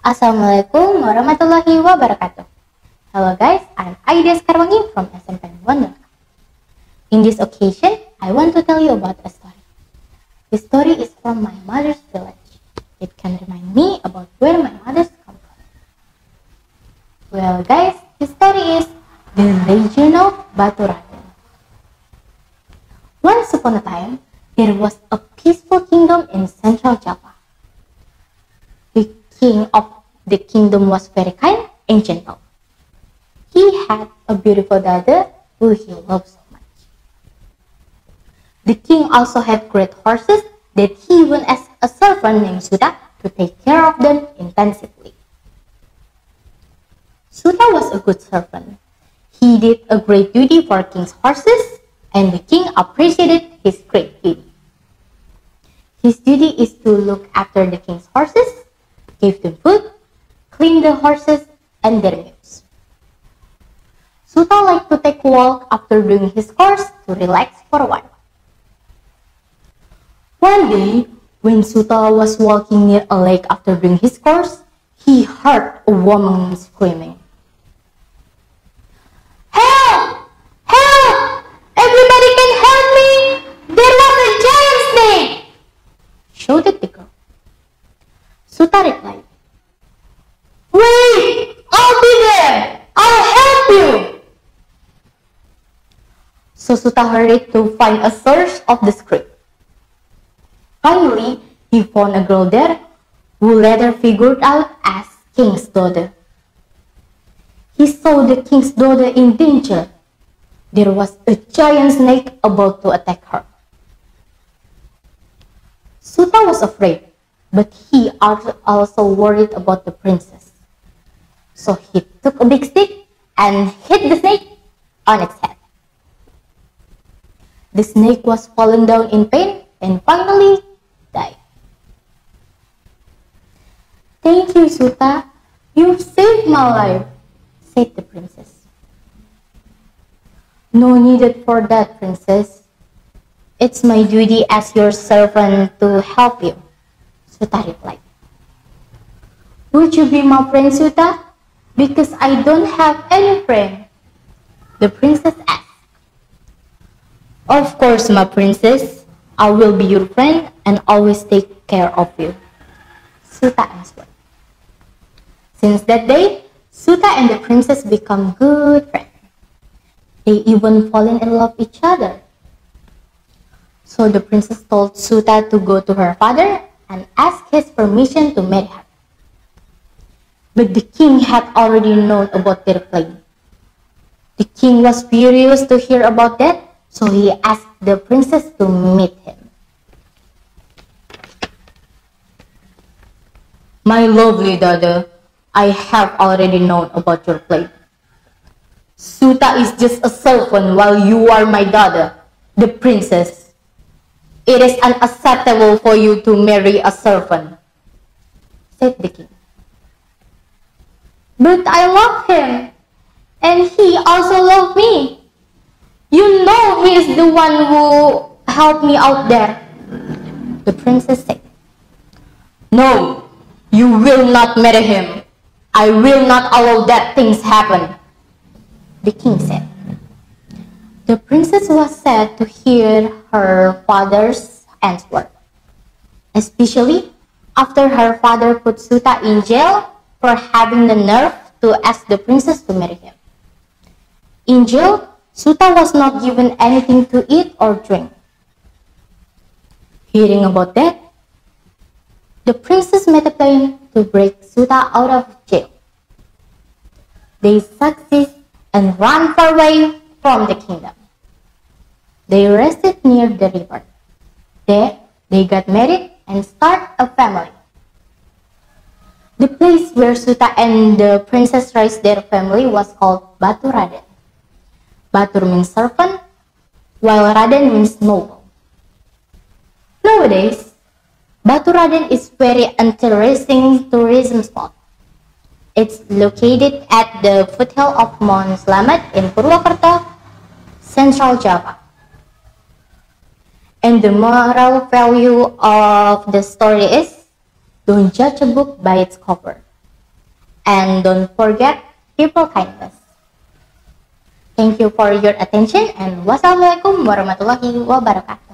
Assalamualaikum warahmatullahi wabarakatuh. Hello guys, I'm Ayudya from SMP Nunukan. In this occasion, I want to tell you about a story. The story is from my mother's village. It can remind me about where my mother's come from. Well guys, the story is the region of Baturaden. Once upon a time, there was a peaceful kingdom in central Java. The king of the kingdom was very kind and gentle. He had a beautiful daughter who he loved so much. The king also had great horses that he even asked a servant named Suta to take care of them intensively. Suta was a good servant. He did a great duty for king's horses, and the king appreciated his great duty. His duty is to look after the king's horses, give them food, clean the horses and their meals. Suta liked to take a walk after doing his chores to relax for a while. One day, when Suta was walking near a lake after doing his chores, he heard a woman screaming. "Help! Help! Everybody can help me! There was a giant snake!" shouted the girl. Suta replied, "Wait! I'll be there! I'll help you!" So Suta hurried to find a source of the scream. Finally, he found a girl there who later figured out as king's daughter. He saw the king's daughter in danger. There was a giant snake about to attack her. Suta was afraid, but he also worried about the princess. So he took a big stick and hit the snake on its head. The snake was fallen down in pain and finally died. "Thank you, Suta. You've saved my life," said the princess. "No need for that, princess. It's my duty as your servant to help you," Suta replied. "Would you be my friend, Suta? Because I don't have any friend," the princess asked. "Of course, my princess. I will be your friend and always take care of you," Suta answered. Since that day, Suta and the princess become good friends. They even fall in love with each other. So the princess told Suta to go to her father and ask his permission to marry her. But the king had already known about their plan. The king was furious to hear about that, so he asked the princess to meet him. "My lovely daughter, I have already known about your plan. Suta is just a servant while you are my daughter, the princess. It is unacceptable for you to marry a servant," said the king. "But I love him, and he also loved me. You know he is the one who helped me out there," the princess said. "No, you will not marry him. I will not allow that things happen," the king said. The princess was sad to hear her father's answer, especially after her father put Suta in jail for having the nerve to ask the princess to marry him. In jail, Suta was not given anything to eat or drink. Hearing about that, the princess made a plan to break Suta out of jail. They succeed and ran far away from the kingdom. They rested near the river. There, they got married and started a family. The place where Suta and the princess raised their family was called Baturaden. Batur means servant, while Raden means noble. Nowadays, Baturaden is very interesting tourism spot. It's located at the foothill of Mount Slamet in Purwokerto, Central Java. And the moral value of the story is, don't judge a book by its cover. And don't forget people kindness. Thank you for your attention and wassalamualaikum warahmatullahi wabarakatuh.